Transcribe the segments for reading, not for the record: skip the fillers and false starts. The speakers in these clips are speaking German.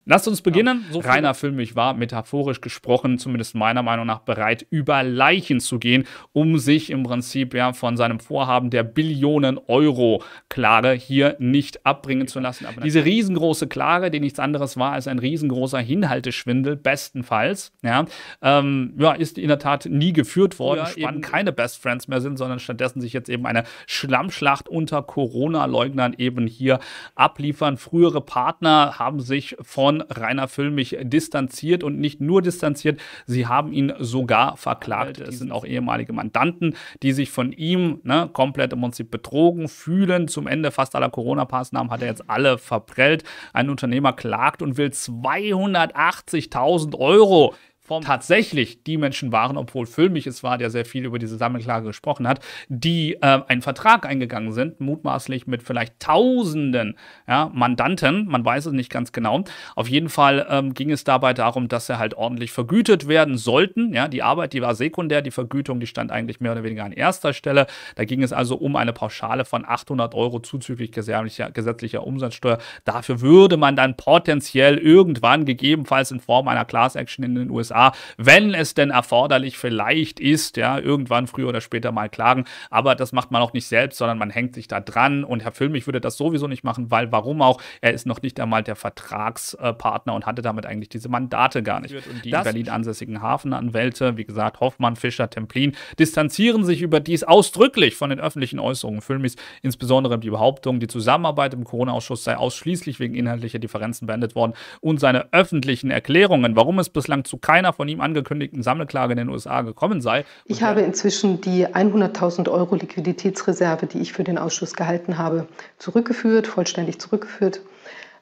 Lasst uns beginnen. So Rainer Füllmich war metaphorisch gesprochen, zumindest meiner Meinung nach, bereit, über Leichen zu gehen, um sich im Prinzip ja von seinem Vorhaben der Billionen-Euro-Klage hier nicht abbringen zu lassen. Aber diese riesengroße Klage, die nichts anderes war als ein riesengroßer Hinhalteschwindel, bestenfalls, ist in der Tat nie geführt worden. Eben keine Best Friends mehr sind, sondern stattdessen sich jetzt eben eine Schlammschlacht unter Corona-Leugnern eben hier abliefern. Frühere Partner haben sich von Rainer Füllmich distanziert und nicht nur distanziert, sie haben ihn sogar verklagt. Es sind auch ehemalige Mandanten, die sich von ihm komplett im Prinzip betrogen fühlen. Zum Ende fast aller Corona-Maßnahmen hat er jetzt alle verprellt. Ein Unternehmer klagt und will 280.000 Euro tatsächlich die Menschen waren, obwohl Füllmich es war, der sehr viel über diese Sammelklage gesprochen hat, die einen Vertrag eingegangen sind, mutmaßlich mit vielleicht Tausenden Mandanten, man weiß es nicht ganz genau. Auf jeden Fall ging es dabei darum, dass sie halt ordentlich vergütet werden sollten. Ja, die Arbeit, die war sekundär, die Vergütung, die stand eigentlich mehr oder weniger an erster Stelle. Da ging es also um eine Pauschale von 800 Euro zuzüglich gesetzlicher Umsatzsteuer. Dafür würde man dann potenziell irgendwann, gegebenenfalls in Form einer Class Action in den USA, wenn es denn erforderlich vielleicht ist, irgendwann früher oder später mal klagen. Aber das macht man auch nicht selbst, sondern man hängt sich da dran. Und Herr Füllmich würde das sowieso nicht machen, weil warum auch? Er ist noch nicht einmal der Vertragspartner und hatte damit eigentlich diese Mandate gar nicht. Und die in Berlin ansässigen Hafenanwälte, wie gesagt, Hoffmann, Fischer, Templin, distanzieren sich überdies ausdrücklich von den öffentlichen Äußerungen Füllmichs, insbesondere die Behauptung, die Zusammenarbeit im Corona-Ausschuss sei ausschließlich wegen inhaltlicher Differenzen beendet worden und seine öffentlichen Erklärungen, warum es bislang zu keiner von ihm angekündigten Sammelklage in den USA gekommen sei. Ich habe inzwischen die 100.000 Euro Liquiditätsreserve, die ich für den Ausschuss gehalten habe, vollständig zurückgeführt.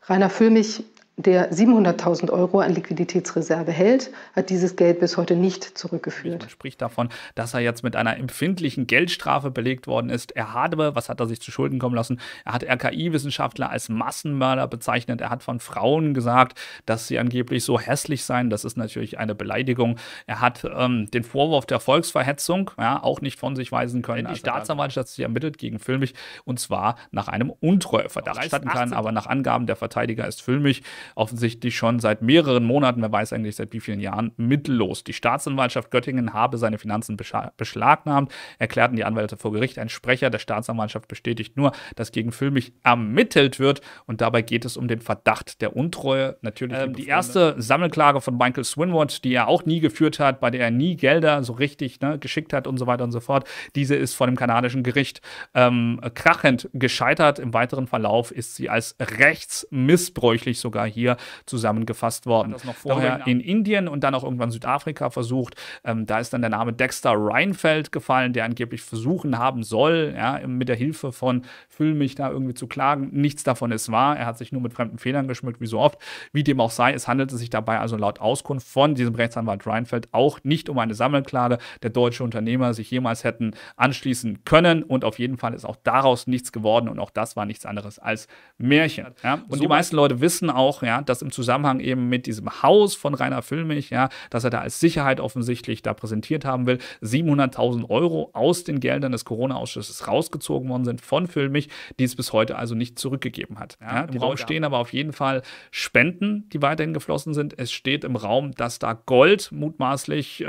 Rainer Füllmich, der 700.000 Euro an Liquiditätsreserve hält, hat dieses Geld bis heute nicht zurückgeführt. Man spricht davon, dass er jetzt mit einer empfindlichen Geldstrafe belegt worden ist. Was hat er sich zu Schulden kommen lassen? Er hat RKI-Wissenschaftler als Massenmörder bezeichnet. Er hat von Frauen gesagt, dass sie angeblich so hässlich seien. Das ist natürlich eine Beleidigung. Er hat den Vorwurf der Volksverhetzung auch nicht von sich weisen können. Die Staatsanwaltschaft hat sich ermittelt gegen Füllmich, und zwar nach einem Untreueverdacht statten kann. Aber nach Angaben der Verteidiger ist Füllmich offensichtlich schon seit mehreren Monaten, wer weiß eigentlich seit wie vielen Jahren, mittellos. Die Staatsanwaltschaft Göttingen habe seine Finanzen beschlagnahmt, erklärten die Anwälte vor Gericht. Ein Sprecher der Staatsanwaltschaft bestätigt nur, dass gegen Füllmich ermittelt wird, und dabei geht es um den Verdacht der Untreue. Natürlich die erste Sammelklage von Michael Swinwood, die er auch nie geführt hat, bei der er nie Gelder so richtig geschickt hat und so weiter und so fort. Diese ist vor dem kanadischen Gericht krachend gescheitert. Im weiteren Verlauf ist sie als rechtsmissbräuchlich sogar hier zusammengefasst worden. Das noch vorher in Indien und dann auch irgendwann Südafrika versucht. Da ist dann der Name Dexter Reinfeldt gefallen, der angeblich versuchen haben soll, mit der Hilfe von Füllmich da irgendwie zu klagen. Nichts davon ist wahr. Er hat sich nur mit fremden Fehlern geschmückt, wie so oft. Wie dem auch sei, es handelte sich dabei also laut Auskunft von diesem Rechtsanwalt Reinfeldt auch nicht um eine Sammelklage, der deutsche Unternehmer sich jemals hätten anschließen können. Und auf jeden Fall ist auch daraus nichts geworden, und auch das war nichts anderes als Märchen. Und die meisten Leute wissen auch, dass im Zusammenhang eben mit diesem Haus von Rainer Füllmich, dass er da als Sicherheit offensichtlich da präsentiert haben will, 700.000 Euro aus den Geldern des Corona-Ausschusses rausgezogen worden sind von Füllmich, die es bis heute also nicht zurückgegeben hat. Im Raum stehen aber auf jeden Fall Spenden, die weiterhin geflossen sind. Es steht im Raum, dass da Gold mutmaßlich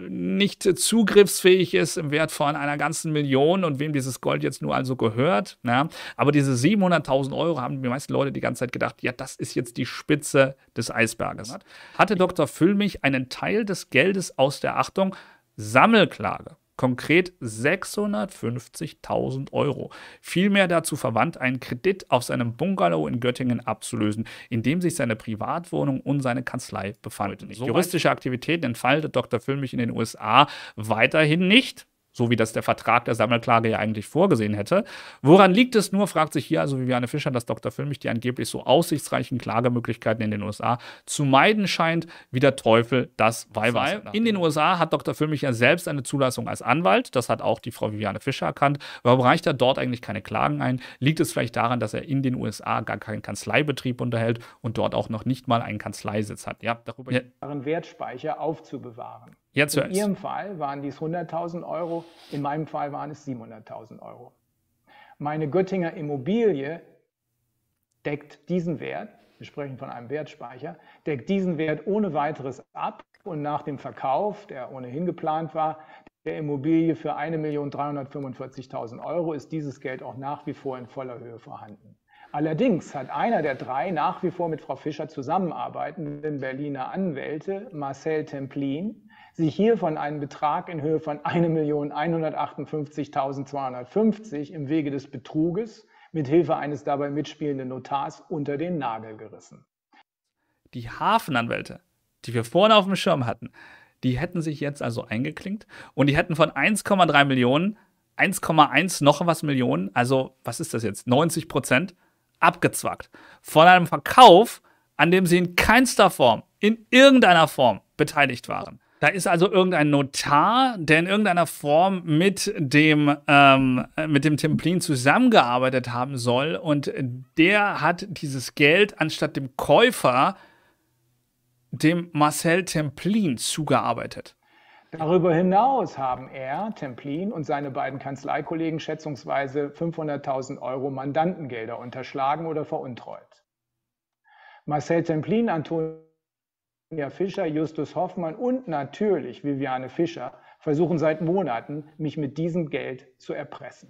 nicht zugriffsfähig ist im Wert von einer ganzen Million, und wem dieses Gold jetzt nur also gehört. Aber diese 700.000 Euro haben die meisten Leute die ganze Zeit gedacht, das ist jetzt die Spitze des Eisberges. Hatte Dr. Füllmich einen Teil des Geldes aus der, Achtung, Sammelklage, konkret 650.000 Euro, vielmehr dazu verwandt, einen Kredit auf seinem Bungalow in Göttingen abzulösen, in dem sich seine Privatwohnung und seine Kanzlei befanden. Juristische Aktivitäten entfaltet Dr. Füllmich in den USA weiterhin nicht, so wie das der Vertrag der Sammelklage ja eigentlich vorgesehen hätte. Woran liegt es nur, fragt sich hier also Viviane Fischer, dass Dr. Füllmich die angeblich so aussichtsreichen Klagemöglichkeiten in den USA zu meiden scheint, wie der Teufel das Weihwasser. In den USA hat Dr. Füllmich ja selbst eine Zulassung als Anwalt, das hat auch die Frau Viviane Fischer erkannt. Warum reicht er dort eigentlich keine Klagen ein? Liegt es vielleicht daran, dass er in den USA gar keinen Kanzleibetrieb unterhält und dort auch noch nicht mal einen Kanzleisitz hat? Darüber Wertspeicher aufzubewahren. Jetzt in Ihrem Fall waren dies 100.000 Euro, in meinem Fall waren es 700.000 Euro. Meine Göttinger Immobilie deckt diesen Wert wir sprechen von einem Wertspeicher, deckt diesen Wert ohne weiteres ab und nach dem Verkauf, der ohnehin geplant war, der Immobilie für 1.345.000 Euro ist dieses Geld auch nach wie vor in voller Höhe vorhanden. Allerdings hat einer der drei nach wie vor mit Frau Fischer zusammenarbeitenden Berliner Anwälte, Marcel Templin, sich hiervon einen Betrag in Höhe von 1.158.250 im Wege des Betruges mit Hilfe eines dabei mitspielenden Notars unter den Nagel gerissen. Die Hafenanwälte, die wir vorne auf dem Schirm hatten, die hätten sich jetzt also eingeklinkt und die hätten von 1,3 Millionen, 1,1 noch was Millionen, also was ist das jetzt, 90%, abgezwackt. Von einem Verkauf, an dem sie in keinster Form, in irgendeiner Form beteiligt waren. Da ist also irgendein Notar, der in irgendeiner Form mit dem Templin zusammengearbeitet haben soll und der hat dieses Geld anstatt dem Käufer, dem Marcel Templin, zugearbeitet. Darüber hinaus haben er, Templin und seine beiden Kanzleikollegen schätzungsweise 500.000 Euro Mandantengelder unterschlagen oder veruntreut. Marcel Templin, Antonia Fischer, Justus Hoffmann und natürlich Viviane Fischer versuchen seit Monaten, mich mit diesem Geld zu erpressen.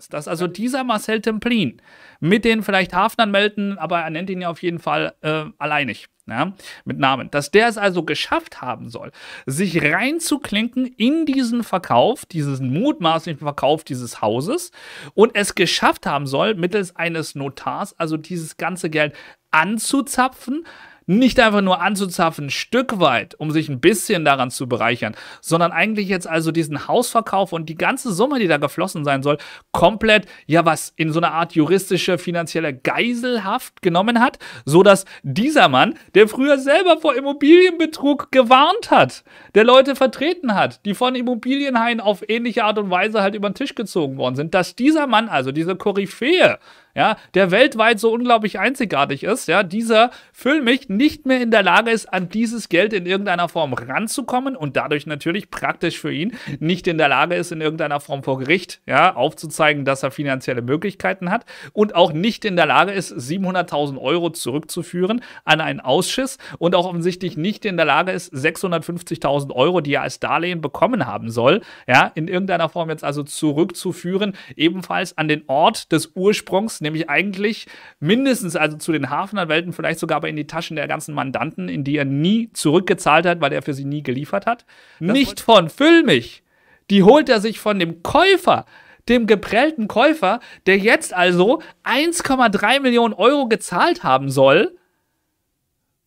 Dass also dieser Marcel Templin mit den vielleicht Hafenanwälten, aber er nennt ihn ja auf jeden Fall alleinig, ja, mit Namen, dass der es also geschafft haben soll, sich reinzuklinken in diesen Verkauf, diesen mutmaßlichen Verkauf dieses Hauses und es geschafft haben soll, mittels eines Notars, also dieses ganze Geld anzuzapfen, nicht einfach nur anzuzapfen, ein Stück weit, um sich ein bisschen daran zu bereichern, sondern eigentlich jetzt also diesen Hausverkauf und die ganze Summe, die da geflossen sein soll, komplett, ja was, in so eine Art juristische, finanzielle Geiselhaft genommen hat, sodass dieser Mann, der früher selber vor Immobilienbetrug gewarnt hat, der Leute vertreten hat, die von Immobilienhaien auf ähnliche Art und Weise halt über den Tisch gezogen worden sind, dass dieser Mann, also diese Koryphäe, ja, der weltweit so unglaublich einzigartig ist, ja, dieser Füllmich nicht mehr in der Lage ist, an dieses Geld in irgendeiner Form ranzukommen und dadurch natürlich praktisch für ihn nicht in der Lage ist, in irgendeiner Form vor Gericht, ja, aufzuzeigen, dass er finanzielle Möglichkeiten hat und auch nicht in der Lage ist, 700.000 Euro zurückzuführen an einen Ausschuss und auch offensichtlich nicht in der Lage ist, 650.000 Euro, die er als Darlehen bekommen haben soll, ja, in irgendeiner Form jetzt also zurückzuführen, ebenfalls an den Ort des Ursprungs, nämlich eigentlich mindestens also zu den Hafenanwälten, vielleicht sogar aber in die Taschen der ganzen Mandanten, in die er nie zurückgezahlt hat, weil er für sie nie geliefert hat. Nicht von Füllmich. Die holt er sich von dem Käufer, dem geprellten Käufer, der jetzt also 1,3 Millionen Euro gezahlt haben soll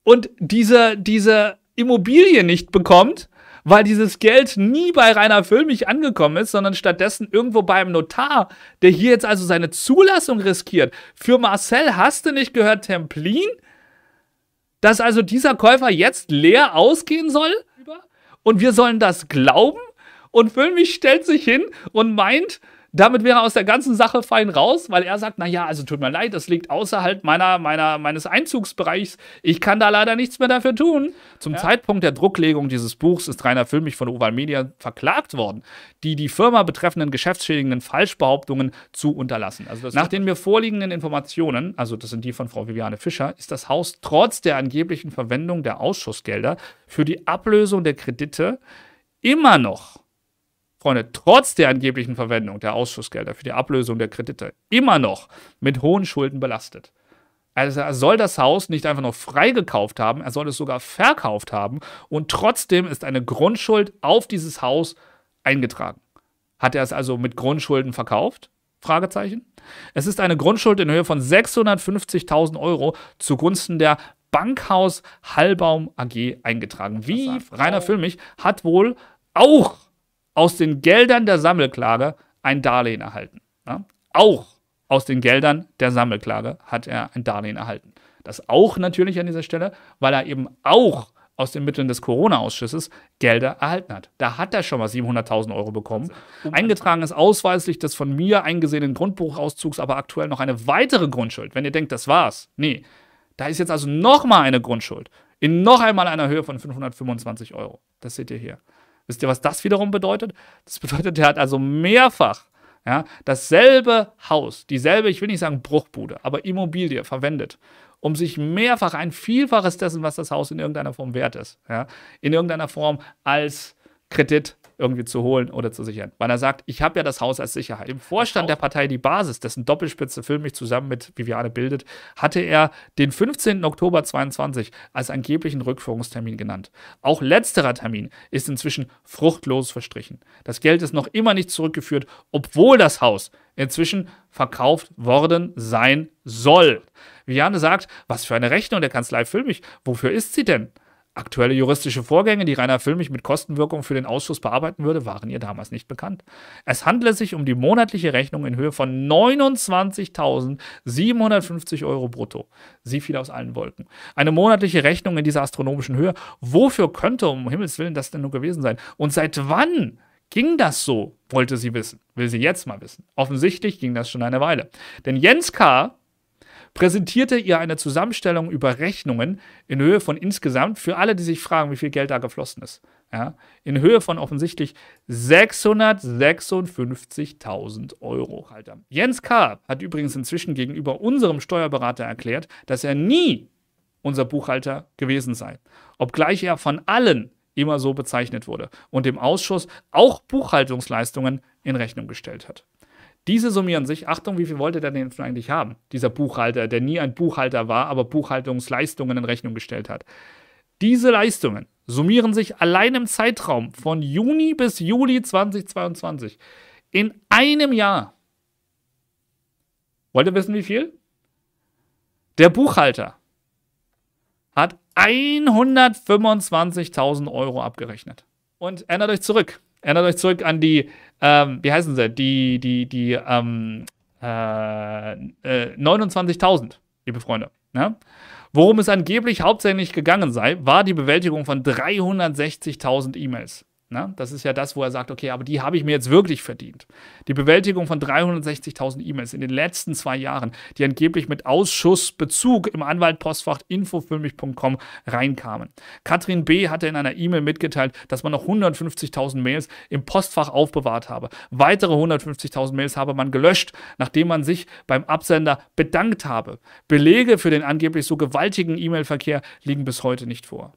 und diese Immobilie nicht bekommt, weil dieses Geld nie bei Rainer Füllmich angekommen ist, sondern stattdessen irgendwo beim Notar, der hier jetzt also seine Zulassung riskiert. Für Marcel hast du nicht gehört, Templin? Dass also dieser Käufer jetzt leer ausgehen soll? Und wir sollen das glauben? Und Füllmich stellt sich hin und meint, damit wäre er aus der ganzen Sache fein raus, weil er sagt, naja, also tut mir leid, das liegt außerhalb meines Einzugsbereichs. Ich kann da leider nichts mehr dafür tun. Zum Zeitpunkt der Drucklegung dieses Buchs ist Rainer Füllmich von Oval Media verklagt worden, die Firma betreffenden geschäftsschädigenden Falschbehauptungen zu unterlassen. Also nach den mir vorliegenden Informationen, also das sind die von Frau Viviane Fischer, ist das Haus trotz der angeblichen Verwendung der Ausschussgelder für die Ablösung der Kredite immer noch, Freunde, trotz der angeblichen Verwendung der Ausschussgelder für die Ablösung der Kredite immer noch mit hohen Schulden belastet. Also er soll das Haus nicht einfach nur freigekauft haben, er soll es sogar verkauft haben und trotzdem ist eine Grundschuld auf dieses Haus eingetragen. Hat er es also mit Grundschulden verkauft? Fragezeichen. Es ist eine Grundschuld in Höhe von 650.000 Euro zugunsten der Bankhaus Hallbaum AG eingetragen. Wie Rainer Füllmich hat wohl auch aus den Geldern der Sammelklage ein Darlehen erhalten. Ja? Auch aus den Geldern der Sammelklage hat er ein Darlehen erhalten. Das auch natürlich an dieser Stelle, weil er eben auch aus den Mitteln des Corona-Ausschusses Gelder erhalten hat. Da hat er schon mal 700.000 Euro bekommen. Eingetragen ist ausweislich des von mir eingesehenen Grundbuchauszugs aber aktuell noch eine weitere Grundschuld. Wenn ihr denkt, das war's. Nee, da ist jetzt also nochmal eine Grundschuld. In noch einmal einer Höhe von 525 Euro. Das seht ihr hier. Wisst ihr, was das wiederum bedeutet? Das bedeutet, er hat also mehrfach dasselbe Haus, dieselbe, ich will nicht sagen Bruchbude, aber Immobilie verwendet, um sich mehrfach ein Vielfaches dessen, was das Haus in irgendeiner Form wert ist, ja, in irgendeiner Form als Kredit irgendwie zu holen oder zu sichern. Weil er sagt, ich habe ja das Haus als Sicherheit. Im Vorstand der Partei Die Basis, dessen Doppelspitze Füllmich zusammen mit Viviane bildet, hatte er den 15. Oktober 22 als angeblichen Rückführungstermin genannt. Auch letzterer Termin ist inzwischen fruchtlos verstrichen. Das Geld ist noch immer nicht zurückgeführt, obwohl das Haus inzwischen verkauft worden sein soll. Viviane sagt, was für eine Rechnung der Kanzlei Füllmich, wofür ist sie denn? Aktuelle juristische Vorgänge, die Rainer Füllmich mit Kostenwirkung für den Ausschuss bearbeiten würde, waren ihr damals nicht bekannt. Es handele sich um die monatliche Rechnung in Höhe von 29.750 Euro brutto. Sie fiel aus allen Wolken. Eine monatliche Rechnung in dieser astronomischen Höhe. Wofür könnte um Himmels Willen das denn nur gewesen sein? Und seit wann ging das so, wollte sie wissen. Will sie jetzt mal wissen. Offensichtlich ging das schon eine Weile. Denn Jens K. präsentierte ihr eine Zusammenstellung über Rechnungen in Höhe von insgesamt, für alle, die sich fragen, wie viel Geld da geflossen ist, ja, in Höhe von offensichtlich 656.000 Euro. Jens K. hat übrigens inzwischen gegenüber unserem Steuerberater erklärt, dass er nie unser Buchhalter gewesen sei, obgleich er von allen immer so bezeichnet wurde und dem Ausschuss auch Buchhaltungsleistungen in Rechnung gestellt hat. Diese summieren sich, Achtung, wie viel wollte der denn eigentlich haben? Dieser Buchhalter, der nie ein Buchhalter war, aber Buchhaltungsleistungen in Rechnung gestellt hat. Diese Leistungen summieren sich allein im Zeitraum von Juni bis Juli 2022 in einem Jahr. Wollt ihr wissen, wie viel? Der Buchhalter hat 125.000 Euro abgerechnet. Und erinnert euch zurück an die, wie heißen sie, die 29.000, liebe Freunde. Ja? Worum es angeblich hauptsächlich gegangen sei, war die Bewältigung von 360.000 E-Mails. Na, das ist ja das, wo er sagt, okay, aber die habe ich mir jetzt wirklich verdient. Die Bewältigung von 360.000 E-Mails in den letzten 2 Jahren, die angeblich mit Ausschussbezug im Anwaltpostfach info-füllmich.com reinkamen. Katrin B. hatte in einer E-Mail mitgeteilt, dass man noch 150.000 Mails im Postfach aufbewahrt habe. Weitere 150.000 Mails habe man gelöscht, nachdem man sich beim Absender bedankt habe. Belege für den angeblich so gewaltigen E-Mail-Verkehr liegen bis heute nicht vor.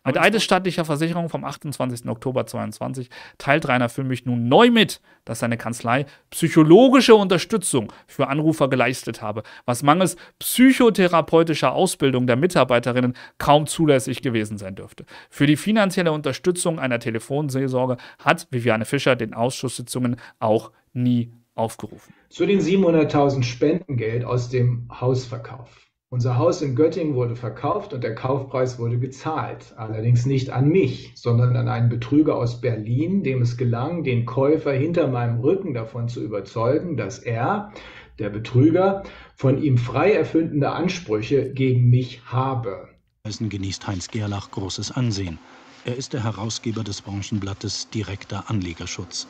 Mit eidesstattlicher Versicherung vom 28. Oktober 2022 teilt Rainer Füllmich nun neu mit, dass seine Kanzlei psychologische Unterstützung für Anrufer geleistet habe, was mangels psychotherapeutischer Ausbildung der Mitarbeiterinnen kaum zulässig gewesen sein dürfte. Für die finanzielle Unterstützung einer Telefonseelsorge hat Viviane Fischer den Ausschusssitzungen auch nie aufgerufen. Zu den 700.000 Spendengeld aus dem Hausverkauf. Unser Haus in Göttingen wurde verkauft und der Kaufpreis wurde gezahlt. Allerdings nicht an mich, sondern an einen Betrüger aus Berlin, dem es gelang, den Käufer hinter meinem Rücken davon zu überzeugen, dass er, der Betrüger, von ihm frei erfundene Ansprüche gegen mich habe. Genießt Heinz Gerlach großes Ansehen. Er ist der Herausgeber des Branchenblattes Direkter Anlegerschutz.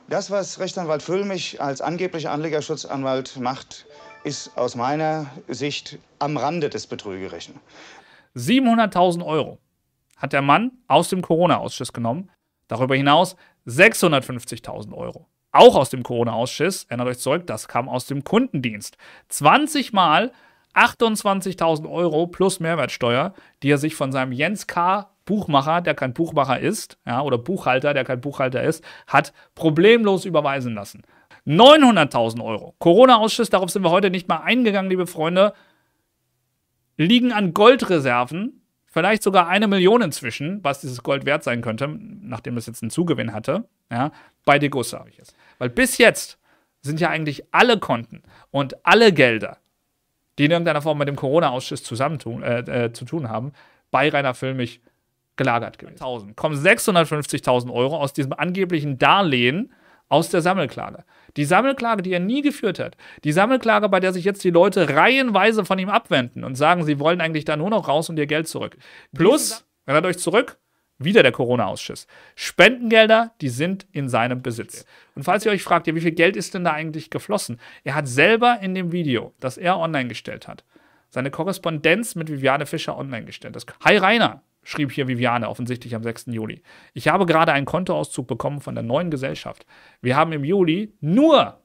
Das, was Rechtsanwalt Füllmich als angeblicher Anlegerschutzanwalt macht, ist aus meiner Sicht am Rande des Betrügerischen. 700.000 Euro hat der Mann aus dem Corona-Ausschuss genommen. Darüber hinaus 650.000 Euro. Auch aus dem Corona-Ausschuss, erinnert euch zurück, das kam aus dem Kundendienst. 20 Mal 28.000 Euro plus Mehrwertsteuer, die er sich von seinem Jens K. Buchmacher, der kein Buchmacher ist, ja, oder Buchhalter, der kein Buchhalter ist, hat problemlos überweisen lassen. 900.000 Euro. Corona-Ausschuss, darauf sind wir heute nicht mal eingegangen, liebe Freunde, liegen an Goldreserven, vielleicht sogar 1 Million inzwischen, was dieses Gold wert sein könnte, nachdem es jetzt einen Zugewinn hatte, ja, bei Degussa habe ich es. Weil bis jetzt sind ja eigentlich alle Konten und alle Gelder, die in irgendeiner Form mit dem Corona-Ausschuss zu tun haben, bei Rainer Füllmich gelagert gewesen. Kommen 650.000 Euro aus diesem angeblichen Darlehen aus der Sammelklage. Die Sammelklage, die er nie geführt hat. Die Sammelklage, bei der sich jetzt die Leute reihenweise von ihm abwenden und sagen, sie wollen eigentlich da nur noch raus und ihr Geld zurück. Plus, erinnert euch zurück, wieder der Corona-Ausschuss. Spendengelder, die sind in seinem Besitz. Und falls ihr euch fragt, ja, wie viel Geld ist denn da eigentlich geflossen? Er hat selber in dem Video, das er online gestellt hat, seine Korrespondenz mit Viviane Fischer online gestellt. Hi Rainer, schrieb hier Viviane offensichtlich am 6. Juli. Ich habe gerade einen Kontoauszug bekommen von der neuen Gesellschaft. Wir haben im Juli nur,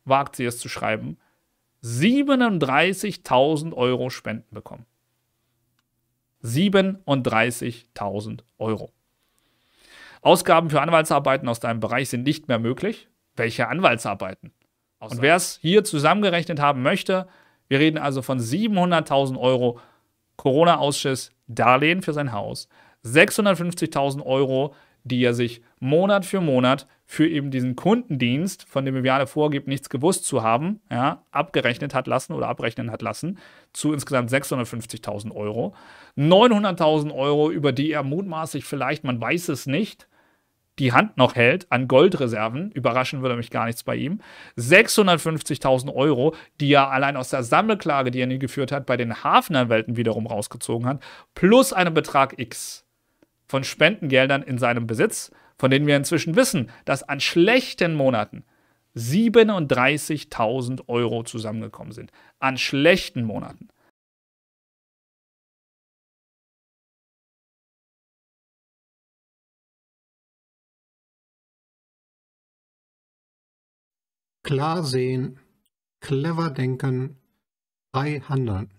wagt sie es zu schreiben, 37.000 Euro Spenden bekommen. 37.000 Euro. Ausgaben für Anwaltsarbeiten aus deinem Bereich sind nicht mehr möglich. Welche Anwaltsarbeiten? Und wer es hier zusammengerechnet haben möchte, wir reden also von 700.000 Euro Corona-Ausschuss Darlehen für sein Haus, 650.000 Euro, die er sich Monat für Monat für eben diesen Kundendienst, von dem Viviane vorgibt, nichts gewusst zu haben, ja, abgerechnet hat lassen oder abrechnen hat lassen, zu insgesamt 650.000 Euro. 900.000 Euro, über die er mutmaßlich vielleicht, man weiß es nicht, die Hand noch hält an Goldreserven. Überraschen würde mich gar nichts bei ihm. 650.000 Euro, die er allein aus der Sammelklage, die er nie geführt hat, bei den Hafenanwälten wiederum rausgezogen hat, plus einen Betrag X von Spendengeldern in seinem Besitz, von denen wir inzwischen wissen, dass an schlechten Monaten 37.000 Euro zusammengekommen sind. An schlechten Monaten. Klar sehen, clever denken, frei handeln.